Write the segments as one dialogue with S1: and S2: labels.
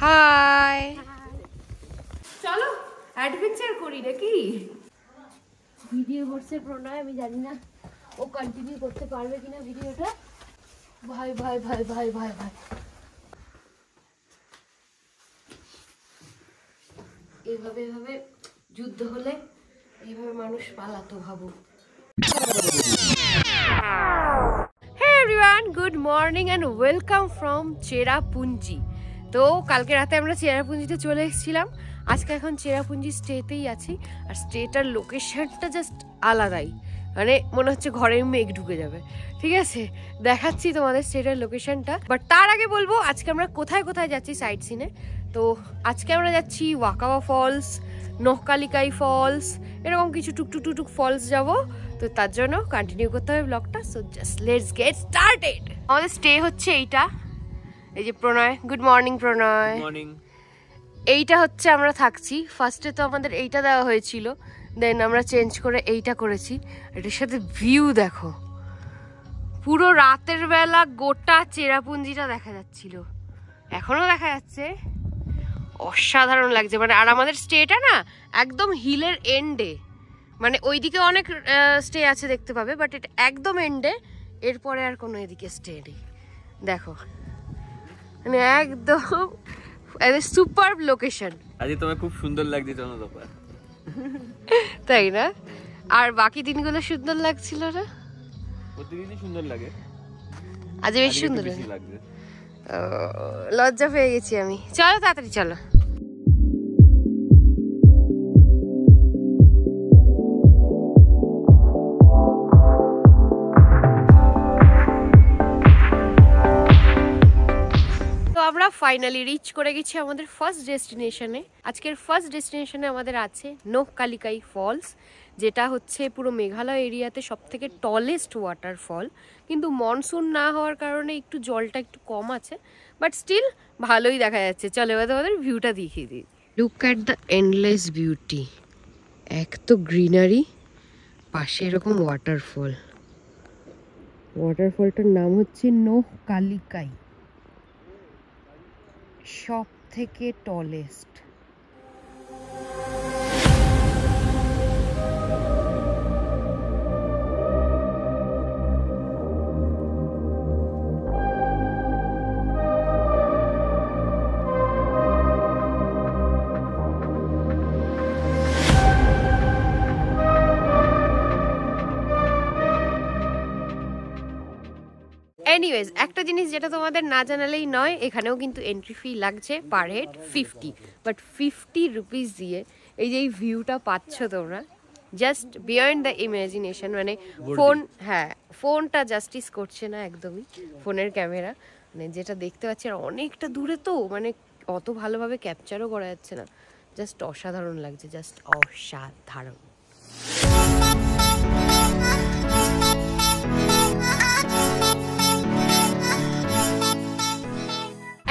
S1: High, চলো adventure করি নাকি? ভিডিও করছে প্রণয়, আমি জানি না ও কন্টিনিউ করতে পারবে কিনা ভিডিওটা। ভাই ভাই ভাই ভাই ভাই ভাই, এইভাবে এইভাবে যুদ্ধ হলে এইভাবে মানুষ পালাতো, ভাবো। Hey everyone, good morning and welcome from Cherrapunji. তো কালকে রাতে আমরা চেরাপুঞ্জিতে চলে এসেছিলাম, আজকে এখন চেরাপুঞ্জি স্টেতেই আছি। আর স্টেটার লোকেশনটা জাস্ট আলাদাই, মানে মনে হচ্ছে ঘরে মেঘ ঢুকে যাবে। ঠিক আছে, দেখাচ্ছি তোমাদের স্টেটার লোকেশনটা, বাট তার আগে বলবো আজকে আমরা কোথায় কোথায় যাচ্ছি সাইট সিনে। তো আজকে আমরা যাচ্ছি ওয়াকাওয়া ফলস, নহকালিকাই ফলস, এরকম কিছু টুকটুক ফলস যাব। তো তার জন্য কন্টিনিউ করতে হবে ব্লগটা। So just let's get started. আমাদের স্টে হচ্ছে এইটা, এই যে প্রণয়, গুড মর্নিং প্রণয়। মর্নিং। এইটা হচ্ছে আমরা থাকছি। ফার্স্টে তো আমাদের এইটা দেওয়া হয়েছিল, দেন আমরা চেঞ্জ করে এইটা করেছি। এটার সাথে ভিউ দেখো, পুরো রাতের বেলা গোটা চেরাপুঞ্জিটা দেখা যাচ্ছিল, এখনো দেখা যাচ্ছে। অসাধারণ লাগছে মানে। আর আমাদের স্টেটা না একদম হিলের এন্ডে, মানে ওইদিকে অনেক স্টে আছে দেখতে পাবে, বাট এটা একদম এন্ডে, এরপরে আর কোনো এদিকে স্টে নেই। দেখো মানে একদম সুপারব লোকেশন।
S2: আজকে তোমায় খুব সুন্দর লাগছে চন্দ্রদপা,
S1: তাই না? আর বাকি দিনগুলো সুন্দর লাগছিল না?
S2: প্রতিদিনই সুন্দর লাগে,
S1: আজ বেশ সুন্দর লাগছে। লজ্জা পেয়ে গেছি আমি। চলো তাড়াতাড়ি চলো। আমরা ফাইনালি রিচ করে গেছি আমাদের ফার্স্ট ডেস্টিনেশনে। আজকের ফার্স্ট ডেস্টিনেশনে আমাদের আছে নহকালিকাই ফলস, যেটা হচ্ছে পুরো মেঘালয় এরিয়াতে সব থেকে টলেস্ট ওয়াটারফল। কিন্তু মনসুন না হওয়ার কারণে একটু জলটা একটু কম আছে, বাট স্টিল ভালোই দেখা যাচ্ছে। চলো এবার তোমাদের ভিউটা দেখিয়ে দিই। Look at the endless beauty. এক তো গ্রিনারি, পাশে এরকম ওয়াটারফল। ওয়াটারফলটার নাম হচ্ছে নহকালিকাই, সব থেকে টলেস্ট। এনিওয়েজ, একটা জিনিস যেটা তোমাদের না জানালেই নয়, এখানেও কিন্তু এন্ট্রি ফি লাগছে পার হেড 50, বাট 50 রুপিস দিয়ে এই যে এই ভিউটা পাচ্ছ তোমরা, জাস্ট বিয়ন্ড দ্য ইমাজিনেশন। মানে ফোন, হ্যাঁ ফোনটা জাস্টিস করছে না একদমই, ফোনের ক্যামেরা মানে যেটা দেখতে পাচ্ছি আর অনেকটা দূরে, তো মানে অত ভালোভাবে ক্যাপচারও করা যাচ্ছে না। জাস্ট অসাধারণ লাগছে, জাস্ট অসাধারণ।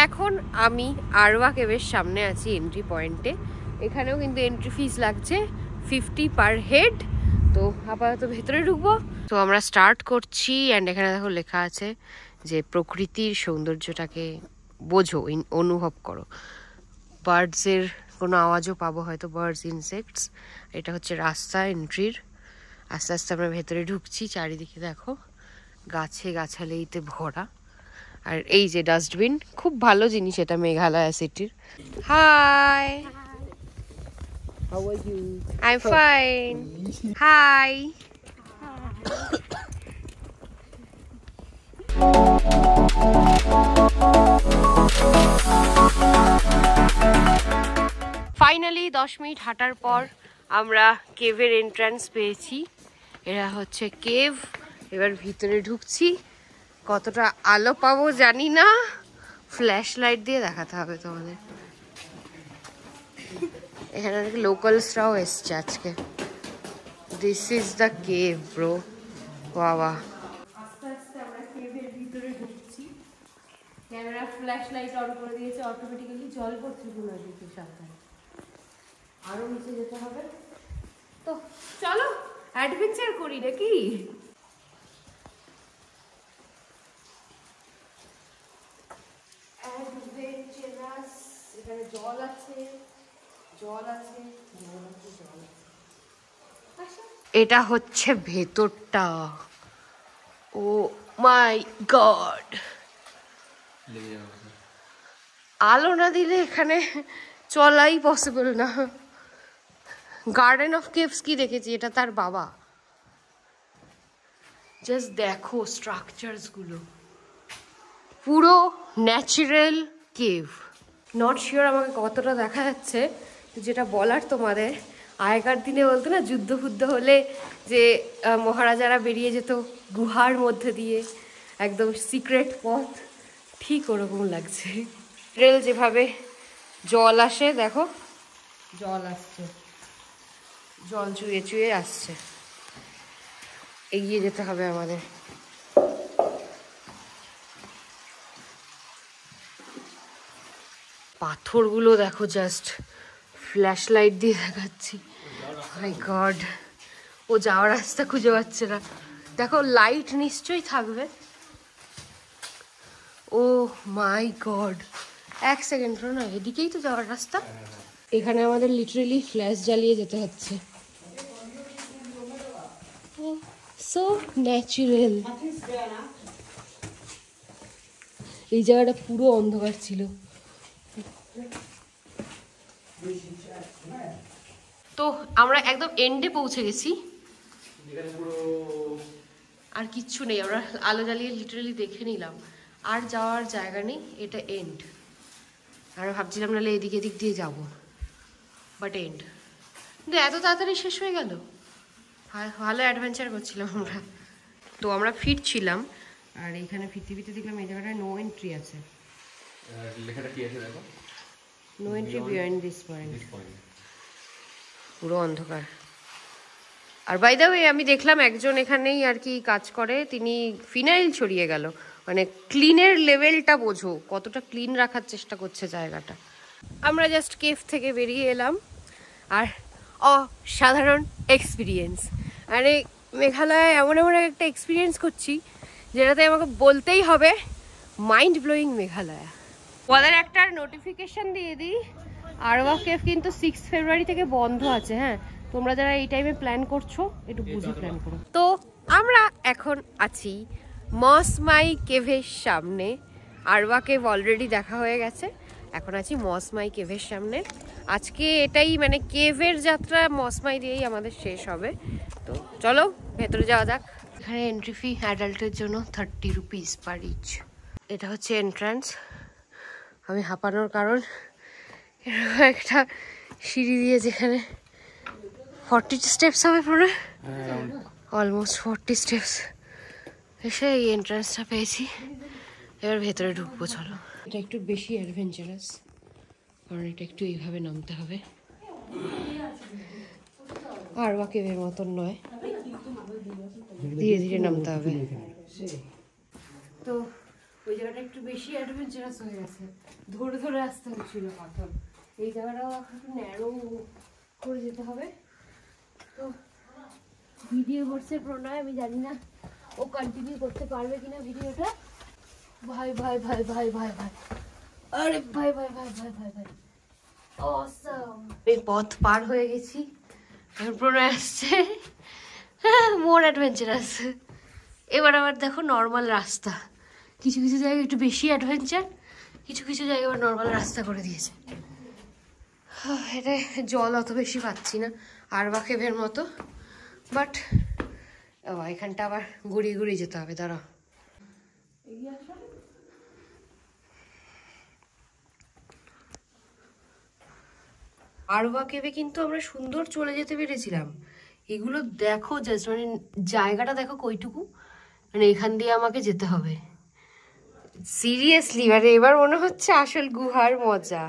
S1: এখন আমি আরওয়া কেভের সামনে আছি, এন্ট্রি পয়েন্টে। এখানেও কিন্তু এন্ট্রি ফিস লাগছে 50 পার হেড। তো আপাতত ভেতরে ঢুকবো। তো আমরা স্টার্ট করছি, অ্যান্ড এখানে দেখো লেখা আছে যে প্রকৃতির সৌন্দর্যটাকে বোঝো, অনুভব করো। বার্ডসের কোনো আওয়াজও পাবো হয়তো, বার্ডস, ইনসেক্টস। এটা হচ্ছে রাস্তা এন্ট্রির। আস্তে আস্তে আমরা ভেতরে ঢুকছি। চারিদিকে দেখো গাছে গাছালিতে ভরা। আর এই যে ডাস্টবিন, খুব ভালো জিনিস এটা মেঘালয় সিটির। Hi,
S2: how are you?
S1: I am fine. Hi. Finally 10 minute হাঁটার পর আমরা কেভের এন্ট্রান্স পেয়েছি। এরা হচ্ছে কেভ। এবার ভিতরে ঢুকছি। কতটা আলো পাবো জানি না, ফ্ল্যাশ লাইট দিয়ে দেখাতে হবে তোমাদের। এখানে লোকালসরাও এসছে আজকে। This is the cave bro, বাবা। আস্তে আস্তে আমরা কেভের ভিতরে ঢুকছি। ক্যামেরা ফ্ল্যাশ লাইট অন করে দিয়েছে অটোমেটিক্যালি। জল পড়ছে পুরো দিকে, সাবধানে। আরো নিচে যেতে হবে। তো চলো অ্যাডভেঞ্চার করি নাকি? অ্যাডভেঞ্চারাস এখানে জল আছে, জল আছে, জল আছে, জল আছে। এটা হচ্ছে ভেতরটা। ও মাই গড, আলো না দিলে এখানে চলাই পসিবল না। গার্ডেন অফ কেভস কি দেখেছি, এটা তার বাবা। জাস্ট দেখো স্ট্রাকচারস গুলো, পুরো ন্যাচারাল কেভ। নট শিওর আমাকে কতটা দেখা যাচ্ছে, যেটা বলার তোমাদের, আগেকার দিনে বলতো না যুদ্ধ ফুদ্ধ হলে যে মহারাজারা বেরিয়ে যেত গুহার মধ্যে দিয়ে, একদম সিক্রেট পথ, ঠিক ওরকম লাগছে। রেল যেভাবে জল আসে, দেখো জল আসছে, জল চুয়ে চুয়ে আসছে। এগিয়ে যেতে হবে আমাদের। পাথরগুলো দেখো, জাস্ট ফ্ল্যাশ লাইট দিয়ে দেখাচ্ছি। মাই গড, ও যাওয়ার রাস্তা খুঁজে পাচ্ছে না। দেখো লাইট নিশ্চয়ই থাকবে। ও মাই গড, এক সেকেন্ড না, এদিকেই তো যাওয়ার রাস্তা। এখানে আমাদের লিটারেলি ফ্ল্যাশ জ্বালিয়ে যেতে হচ্ছে। So natural. এই জায়গাটা পুরো অন্ধকার ছিল। তো আমরা একদম এন্ডে পৌঁছে গেছি, আর কিচ্ছু নেই। আমরা আলো জ্বালিয়ে লিটারালি দেখে নিলাম, আর যাওয়ার জায়গা নেই, এটা এন্ড। আমরা ভাবছিলাম নাহলে এদিক এদিক দিয়ে যাব, বাট এন্ড। কিন্তু এত তাড়াতাড়ি শেষ হয়ে গেল। ভালো অ্যাডভেঞ্চার করছিলাম আমরা। তো আমরা ফিরছিলাম, আর এখানে ফিরতে ফিরতে দেখলাম এই জায়গাটায় নো এন্ট্রি আছে।
S2: লেখাটা কি আছে দেখো,
S1: no entry beyond this point. পুরো অন্ধকার। আর বাই দ্য ওয়ে আমি দেখলাম একজন এখানেই আর কি কাজ করে, তিনি ফিনাইল ছড়িয়ে গেল। মানে ক্লিনের লেভেলটা বোঝো, কতটা ক্লিন রাখার চেষ্টা করছে জায়গাটা। আমরা জাস্ট কেভ থেকে বেরিয়ে এলাম, আর অসাধারণ এক্সপিরিয়েন্স। মানে মেঘালয় এমন এমন একটা এক্সপিরিয়েন্স করছি যেটাতে আমাকে বলতেই হবে মাইন্ড ব্লোয়িং মেঘালয়। ওদের একটা নোটিফিকেশন দিয়ে দিই, আরওয়া কেভ কিন্তু 6 ফেব্রুয়ারি থেকে বন্ধ আছে। হ্যাঁ, তোমরা যারা এই টাইমে প্ল্যান করছো একটু বুঝে প্ল্যান করো। তো আমরা এখন আছি মসমাই কেভের সামনে। আরওয়া কেভ অলরেডি দেখা হয়ে গেছে, এখন আছি মসমাই কেভের সামনে। আজকে এটাই মানে কেভের যাত্রা মসমাই দিয়েই আমাদের শেষ হবে। তো চলো ভেতরে যাওয়া যাক। এখানে এন্ট্রি ফি অ্যাডাল্টের জন্য 30 রুপিস পার ইচ। এটা হচ্ছে এন্ট্রান্স। আমি হাঁপানোর কারণ এরকম একটা সিঁড়ি দিয়ে, যেখানে 40 স্টেপস হবে পুরো, অলমোস্ট 40 স্টেপস এসে এই এন্ট্রান্সটা পেয়েছি। এবার ভেতরে ঢুকবো, চলো। এটা একটু বেশি অ্যাডভেঞ্চারাস, কারণ এটা একটু এইভাবে নামতে হবে, আরওয়া কেভের মতন নয়, ধীরে ধীরে নামতে হবে। তো ওই জায়গাটা একটু বেশি অ্যাডভেঞ্চারাস হয়ে গেছে, ধরে ধরে আসতে হচ্ছিল পাথর। এই জায়গাটাও একটু ন্যারো করে যেতে হবে। তো ভিডিও করছে প্রণয়, আমি জানি না ও কন্টিনিউ করতে পারবে কিনা ভিডিওটা। ভাই ভাই ভাই ভাই ভাই ভাই, আরে ভাই ভাই ভাই ভাই ভাই ভাই, অসাম। এই পথ পার হয়ে গেছি, এখন প্রণয় আসছে মোর অ্যাডভেঞ্চারাস। এবার আবার দেখো নর্মাল রাস্তা, কিছু কিছু জায়গায় একটু বেশি অ্যাডভেঞ্চার, কিছু কিছু জায়গায় আবার নর্মাল রাস্তা করে দিয়েছে। এটা জল অত বেশি পাচ্ছি না আরওয়া কেভের মতো, বাট এখানটা আবার ঘুরিয়ে ঘুরিয়ে যেতে হবে। দাঁড়া, আরওয়া কেভে কিন্তু আমরা সুন্দর চলে যেতে পেরেছিলাম। এগুলো দেখো জাস্ট, মানে জায়গাটা দেখো কইটুকু, মানে এখান দিয়ে আমাকে যেতে হবে সিরিয়াসলি। মানে এবার মনে হচ্ছে আসল গুহার মজা।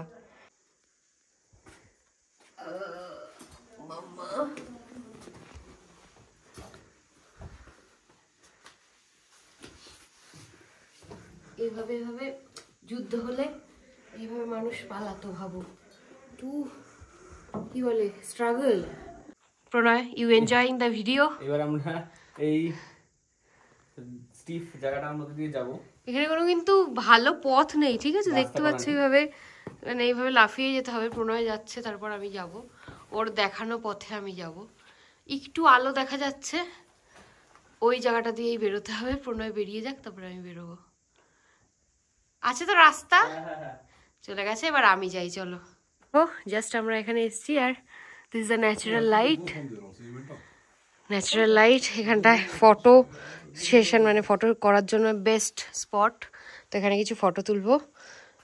S1: এইভাবে এইভাবে যুদ্ধ হলে এইভাবে মানুষ পালাতো, ভাবো টু কি বলে struggle. Pranay, you enjoying the video?
S2: এবার আমরা এই স্টিফ জায়গাটার মধ্যে দিয়ে যাব।
S1: এখানে কোনো কিন্তু ভালো পথ নেই, ঠিক আছে?
S2: রাস্তা
S1: দেখতে পাচ্ছ এইভাবে, মানে এইভাবে লাফিয়ে যেতে হবে। প্রণয় যাচ্ছে, তারপর আমি যাব, ওর দেখানো পথে আমি যাব। একটু আলো দেখা যাচ্ছে, ওই জায়গাটা দিয়েই বেরোতে হবে। প্রণয় বেরিয়ে যাক, তারপর আমি বেরোবো। আছে তো রাস্তা, চলে গেছে, এবার আমি যাই, চলো। ও জাস্ট আমরা এখানে এসেছি, আর this is the natural light. Natural light এখানটায় ফটো সেশন, মানে ফটো করার জন্য বেস্ট স্পট। তো এখানে কিছু ফটো তুলবো,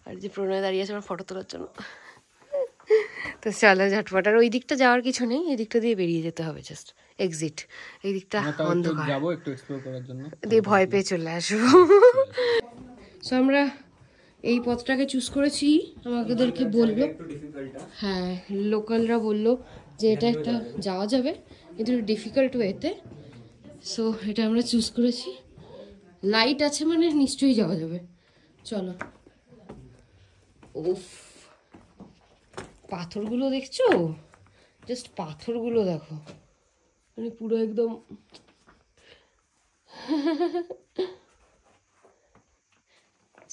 S1: আর যে প্রণয় দাঁড়িয়ে আছে আমার ফটো তোলার জন্য। তো চলো ঝটপট, আর ওই দিকটা যাওয়ার কিছু নেই, এই দিকটা দিয়ে বেরিয়ে যেতে হবে, জাস্ট এক্সিট। এই দিকটা অন্ধকার,
S2: যাবো একটু এক্সপ্লোর করার জন্য,
S1: দিয়ে ভয় পেয়ে চলে আসবো। সো আমরা এই পথটাকে চুজ করেছি, আমাদেরকে বললো, হ্যাঁ লোকালরা বললো যে এটা একটা যাওয়া যাবে, কিন্তু ডিফিকাল্ট ওয়েতে। সো এটা আমরা চুজ করেছি। লাইট আছে মানে নিশ্চয়ই যাওয়া যাবে, চলো। উফ, পাথরগুলো দেখছো? জাস্ট পাথরগুলো দেখো, মানে পুরো একদম।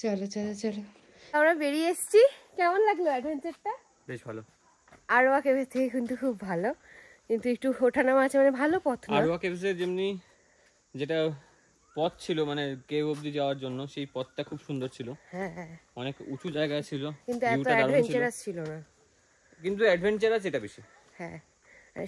S1: চলো চলো চলো, আমরা বেরিয়ে এসেছি। কেমন লাগলো অ্যাডভেঞ্চারটা?
S2: বেশ ভালো।
S1: আরোয়া কেভের থেকে কিন্তু খুব ভালো, কিন্তু একটু ওঠানামা আছে, মানে ভালো পথ না।
S2: আরোয়া কেভসে যেমনি যেটা পথ ছিল, মানে কেভ অবধি যাওয়ার জন্য, সেই পথটা খুব সুন্দর ছিল।
S1: হ্যাঁ হ্যাঁ,
S2: অনেক উঁচু জায়গায় ছিল,
S1: কিন্তু এত অ্যাডভেঞ্চারাস ছিল না।
S2: কিন্তু অ্যাডভেঞ্চারাস এটা বেশি।
S1: হ্যাঁ,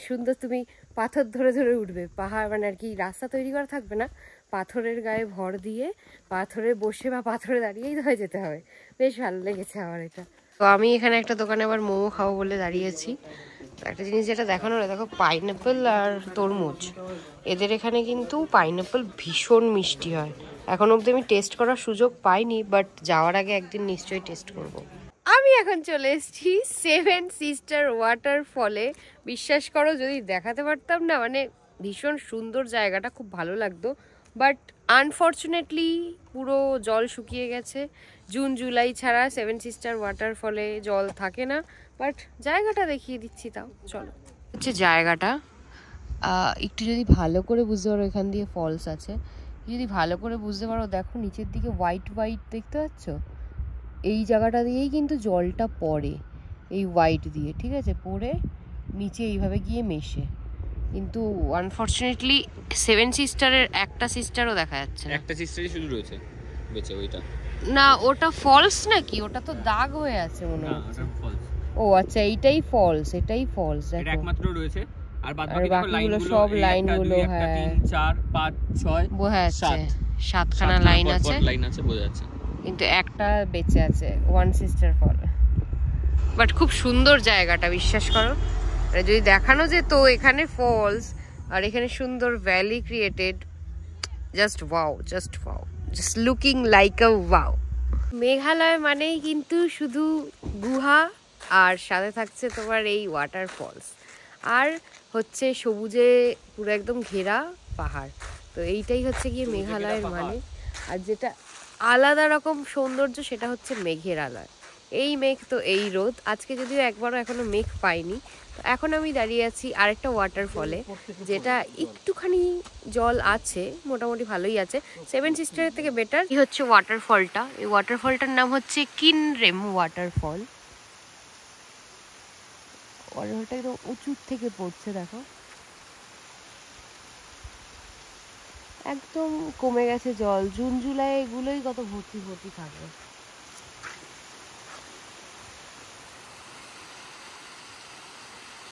S1: সুন্দর। তুমি পাথর ধরে ধরে উঠবে, পাহাড় মানে আর কি, রাস্তা তৈরি করা থাকবে না, পাথরের গায়ে ভর দিয়ে পাথরে বসে বা পাথরে দাঁড়িয়েই ধরে যেতে হবে। বেশ ভালো লেগেছে আমার এটা। তো আমি এখানে একটা দোকানে আবার মোমো খাবো বলে দাঁড়িয়েছি। একটা জিনিস যেটা দেখানোর, দেখো পাইনাপেল আর তরমুজ, এদের এখানে কিন্তু পাইনাপেল ভীষণ মিষ্টি হয়। এখন অবধি আমি টেস্ট করার সুযোগ পাইনি, বাট যাওয়ার আগে একদিন নিশ্চয়ই টেস্ট করব। আমি এখন চলে এসেছি সেভেন সিস্টার ওয়াটারফলে। বিশ্বাস করো, যদি দেখাতে পারতাম না, মানে ভীষণ সুন্দর জায়গাটা, খুব ভালো লাগতো। বাট আনফর্চুনেটলি পুরো জল শুকিয়ে গেছে। জুন জুলাই ছাড়া সেভেন সিস্টার ওয়াটারফলে জল থাকে না। বাট জায়গাটা দেখিয়ে দিচ্ছি, তাও চলো। হচ্ছে জায়গাটা একটু যদি ভালো করে বুঝতে পারো, এখান দিয়ে ফলস আছে, যদি ভালো করে বুঝতে পারো, দেখো নিচের দিকে হোয়াইট হোয়াইট দেখতে পাচ্ছ? এই জায়গাটা দিয়েই কিন্তু জলটা পড়ে, এই হোয়াইট দিয়ে, ঠিক আছে, পড়ে নিচে এইভাবে গিয়ে মেশে। কিন্তু আনফর্চুনেটলি সেভেন সিস্টারের একটা সিস্টারও দেখা যাচ্ছে না।
S2: একটা সিস্টারই শুধু রয়েছে বেঁচে, ওইটা
S1: না, ওটা ফলস নাকি? ওটা তো দাগ হয়ে আছে মনে হচ্ছে। ও আচ্ছা, এইটাই ফলস, এটাই ফলস,
S2: এটা একমাত্র রয়েছে। আর
S1: বাকিগুলো সব লাইনগুলো, হ্যাঁ
S2: 3 4 5 6
S1: বোঝা যাচ্ছে, 7খানা লাইন আছে,
S2: বোঝা যাচ্ছে,
S1: কিন্তু একটা বেঁচে আছে, ওয়ান সিস্টার ফল। বাট খুব সুন্দর জায়গাটা, বিশ্বাস করো। যদি দেখানো যেত এখানে ফলস আর এখানে সুন্দর valley created, just wow, just wow, just looking like আ ওয়াও। মেঘালয় মানেই কিন্তু শুধু গুহা, আর সাথে থাকছে তোমার এই ওয়াটারফলস, আর হচ্ছে সবুজে পুরো একদম ঘেরা পাহাড়। তো এইটাই হচ্ছে গিয়ে মেঘালয়ের মানে। আর যেটা আলাদা রকম সৌন্দর্য, সেটা হচ্ছে মেঘের আলয়। এই মেঘ তো এই রোদ, আজকে যদিও একবারও এখনো মেঘ পাইনি। তো এখন আমি দাঁড়িয়ে আছি আরেকটা ওয়াটারফলে, যেটা একটুখানি জল আছে, মোটামুটি ভালোই আছে, সেভেন সিস্টারের থেকে বেটার। এই হচ্ছে ওয়াটারফলটা, এই ওয়াটারফলটার নাম হচ্ছে কিনরেম ওয়াটারফল। ওয়াটারফলটা একদম উঁচু থেকে পড়ছে, দেখো একদম কমে গেছে জল। জুন জুলাই এগুলোই কত ভর্তি ভর্তি থাকে।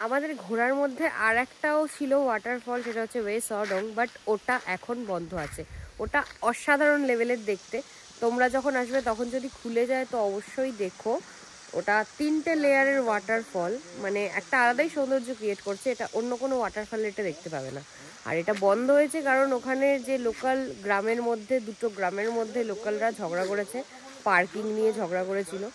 S1: আমাদের ঘোরার মধ্যে আর একটাও ছিল ওয়াটারফল, সেটা হচ্ছে ওয়ে সডং, বাট ওটা এখন বন্ধ আছে। ওটা অসাধারণ লেভেলের দেখতে, তোমরা যখন আসবে তখন যদি খুলে যায় তো অবশ্যই দেখো। ওটা 3টে লেয়ারের ওয়াটারফল, মানে একটা আলাদাই সৌন্দর্য ক্রিয়েট করছে, এটা অন্য কোনো ওয়াটারফলে এটা দেখতে পাবে না। আর এটা বন্ধ হয়েছে কারণ ওখানে যে লোকাল গ্রামের মধ্যে, দুটো গ্রামের মধ্যে লোকালরা ঝগড়া করেছে, পার্কিং নিয়ে ঝগড়া করেছিল।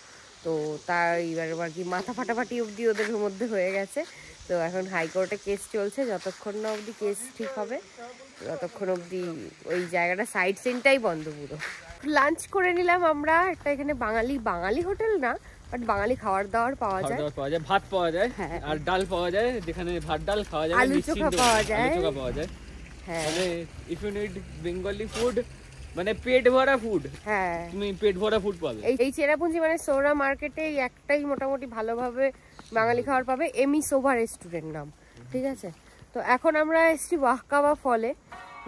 S1: তো তার এবার আর কি মাথা ফাটাফাটি অবধি ওদের মধ্যে হয়ে গেছে। তো এখন হাইকোর্টে কেস চলছে, যতক্ষণ না অবধি কেস ঠিক হবে ততক্ষণ অবধি ওই জায়গাটা সাইড সিনটাই বন্ধ পুরো। লাঞ্চ করে নিলাম আমরা একটা, এখানে বাঙালি হোটেল না, বাট বাঙালি খাবার দাবার পাওয়া যায়,
S2: ভাত পাওয়া যায়, আর ডাল পাওয়া যায়, যেখানে ভাত ডাল খাওয়া যায়,
S1: আলু চোখা পাওয়া যায়,
S2: মানে if you need Bengali food, মানে পেট ভরা ফুড,
S1: হ্যাঁ
S2: তুমি পেট ভরা ফুড পাবে।
S1: এই চেরাপুঞ্জি মানে সৌরা মার্কেটে একটাই মোটামুটি ভালোভাবে বাঙালি খাবার পাবে, এমি সোভা রেস্টুরেন্ট নাম, ঠিক আছে। তো এখন আমরা এসেছি ওয়াহকাওয়া ফলে।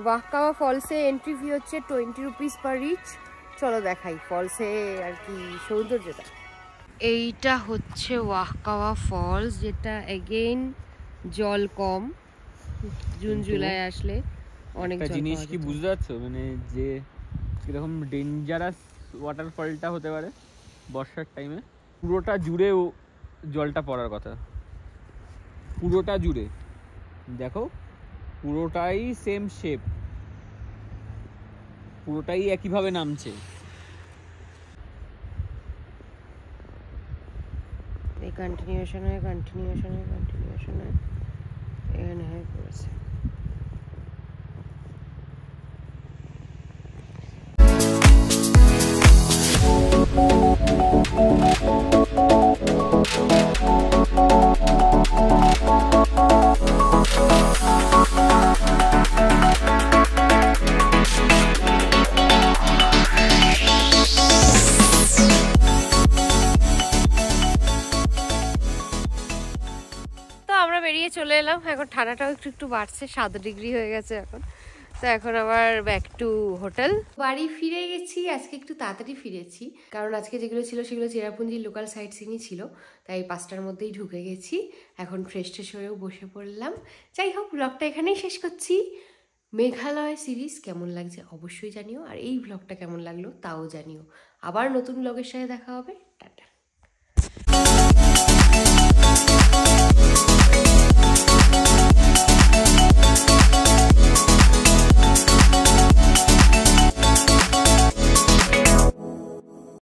S1: ওয়াহকাওয়া ফলসে এন্ট্রি ফি হচ্ছে 20 রুপিস পার রিচ। চলো দেখাই ফলসে আর কি সৌন্দর্যটা। এইটা হচ্ছে ওয়াহকাওয়া ফলস, যেটা এগেইন জল কম, জুন জুলাই আসলে অনেক
S2: একটা
S1: জল
S2: জিনিস
S1: পাওয়া
S2: কি
S1: যেত।
S2: বুঝতে পারছো, মানে যে কিরকম ডেঞ্জারাস ওয়াটারফলটা হতে পারে বর্ষার টাইমে। পুরোটা জুড়ে জলটা পড়ার কথা, পুরোটা জুড়ে দেখো, পুরোটাই সেম শেপ, পুরোটাই একইভাবে নামছে।
S1: এই কন্টিনিউশন হয় এখানে হয়ে পড়েছে। বেরিয়ে চলে এলাম, এখন ঠান্ডাটাও একটু একটু বাড়ছে, 7 ডিগ্রি হয়ে গেছে এখন। তো এখন আবার ব্যাক টু হোটেল। বাড়ি ফিরে গেছি, আজকে একটু তাড়াতাড়ি ফিরেছি, কারণ আজকে যেগুলো ছিল সেগুলো চেরাপুঞ্জির লোকাল সাইট সিনই ছিল, তাই 5টার মধ্যেই ঢুকে গেছি। এখন ফ্রেশ ট্রেশ হয়েও বসে পড়লাম। যাই হোক, ব্লগটা এখানেই শেষ করছি। মেঘালয় সিরিজ কেমন লাগছে অবশ্যই জানিও, আর এই ব্লগটা কেমন লাগলো তাও জানিও। আবার নতুন ব্লগের সাথে দেখা হবে, টাটা।